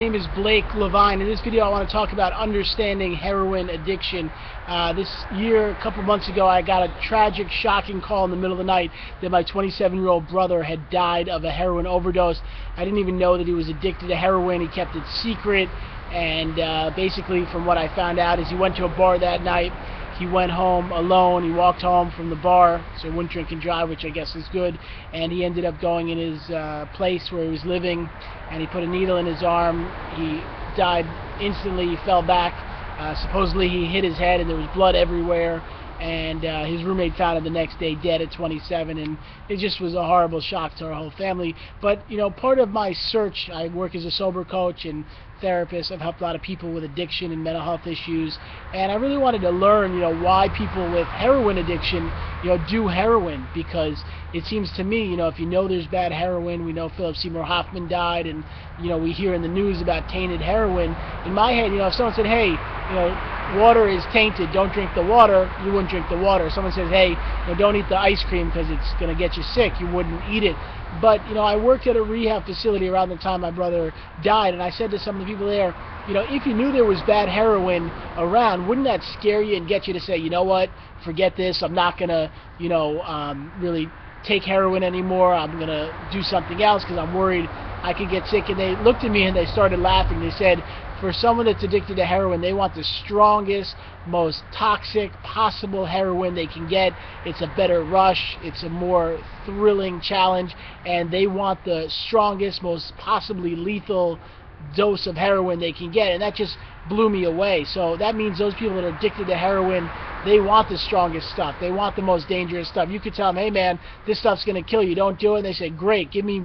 My name is Blake LeVine. In this video I want to talk about understanding heroin addiction. This year, a couple months ago, I got a tragic, shocking call in the middle of the night that my 27-year-old brother had died of a heroin overdose. I didn't even know that he was addicted to heroin. He kept it secret, and basically from what I found out is he went to a bar that night. He went home alone. He walked home from the bar, so he wouldn't drink and drive, which I guess is good. And he ended up going in his place where he was living, and he put a needle in his arm. He died instantly. He fell back. Supposedly he hit his head, and there was blood everywhere. And his roommate found him the next day dead at 27, and it just was a horrible shock to our whole family. But you know, part of my search, I work as a sober coach and therapist. I've helped a lot of people with addiction and mental health issues, and I really wanted to learn, you know, why people with heroin addiction, you know, do heroin, because it seems to me, you know, if you know there's bad heroin, we know Philip Seymour Hoffman died, and you know, we hear in the news about tainted heroin. In my head, you know, if someone said, hey, you know, water is tainted, don't drink the water, you wouldn't drink the water. If someone says, hey, you know, don't eat the ice cream because it's going to get you sick, you wouldn't eat it. But you know, I worked at a rehab facility around the time my brother died, and I said to some of the people there, you know, if you knew there was bad heroin around, wouldn't that scare you and get you to say, you know what, forget this, I'm not going to, you know, really take heroin anymore, I'm going to do something else because I'm worried I could get sick. And they looked at me and they started laughing. They said, for someone that's addicted to heroin, they want the strongest, most toxic possible heroin they can get. It's a better rush, it's a more thrilling challenge, and they want the strongest, most possibly lethal dose of heroin they can get. And that just blew me away. So that means those people that are addicted to heroin, they want the strongest stuff, they want the most dangerous stuff. You could tell them, hey man, this stuff's going to kill you, don't do it, and they say, great, give me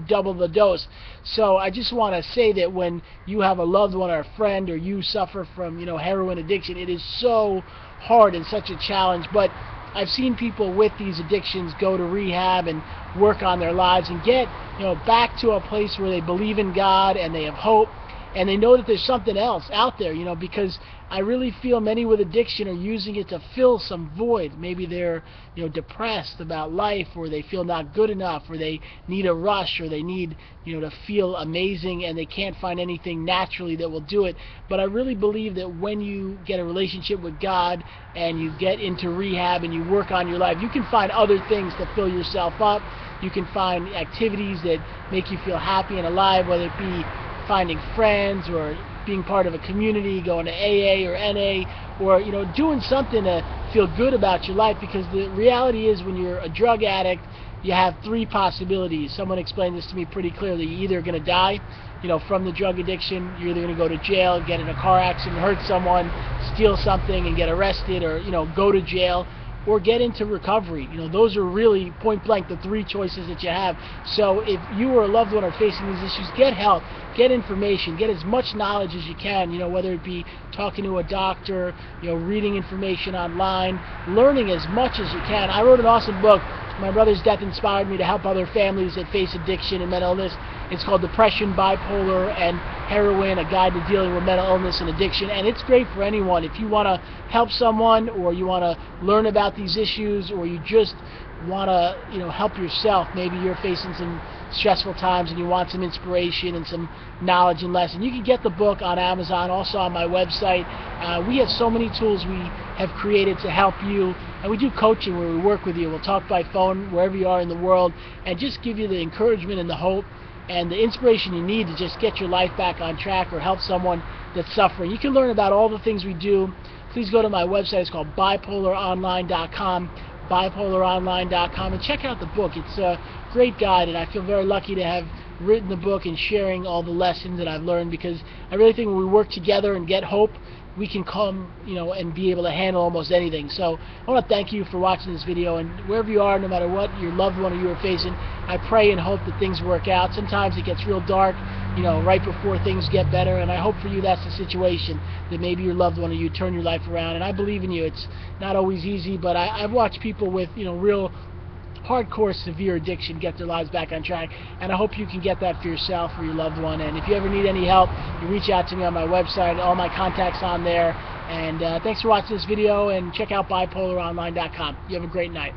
double the dose. So I just want to say that when you have a loved one or a friend, or you suffer from, you know, heroin addiction, it is so hard and such a challenge. But I've seen people with these addictions go to rehab and work on their lives and get, you know, back to a place where they believe in God and they have hope, and they know that there's something else out there, you know, because I really feel many with addiction are using it to fill some void. Maybe they're, you know, depressed about life, or they feel not good enough, or they need a rush, or they need, you know, to feel amazing, and they can't find anything naturally that will do it. But I really believe that when you get a relationship with God and you get into rehab and you work on your life, you can find other things to fill yourself up. You can find activities that make you feel happy and alive, whether it be finding friends, or being part of a community, going to AA or NA, or, you know, doing something to feel good about your life. Because the reality is, when you're a drug addict, you have three possibilities. Someone explained this to me pretty clearly. You're either going to die, you know, from the drug addiction. You're either going to go to jail, get in a car accident, hurt someone, steal something and get arrested, or, you know, go to jail, or get into recovery. You know, those are really point blank the three choices that you have. So if you or a loved one are facing these issues, get help, get information, get as much knowledge as you can, you know, whether it be talking to a doctor, you know, reading information online, learning as much as you can. I wrote an awesome book. My brother's death inspired me to help other families that face addiction and mental illness. It's called Depression, Bipolar, and Heroin, A Guide to Dealing with Mental Illness and Addiction. And it's great for anyone. If you want to help someone, or you want to learn about these issues, or you just want to, you know, help yourself. Maybe you're facing some stressful times and you want some inspiration and some knowledge and lesson. You can get the book on Amazon, also on my website. We have so many tools we have created to help you, and we do coaching where we work with you. We'll talk by phone wherever you are in the world and just give you the encouragement and the hope and the inspiration you need to just get your life back on track, or help someone that's suffering. You can learn about all the things we do. Please go to my website. It's called bipolaronline.com, bipolaronline.com, and check out the book. It's a great guide, and I feel very lucky to have written the book and sharing all the lessons that I've learned, because I really think when we work together and get hope, we can come, you know, and be able to handle almost anything. So I want to thank you for watching this video, and wherever you are, no matter what your loved one or you are facing, I pray and hope that things work out. Sometimes it gets real dark, you know, right before things get better, and I hope for you that's the situation, that maybe your loved one or you turn your life around. And I believe in you. It's not always easy, but I've watched people with, you know, real hardcore severe addiction get their lives back on track, and I hope you can get that for yourself or your loved one. And if you ever need any help, you reach out to me on my website. All my contacts on there. And thanks for watching this video, and check out bipolaronline.com. You have a great night.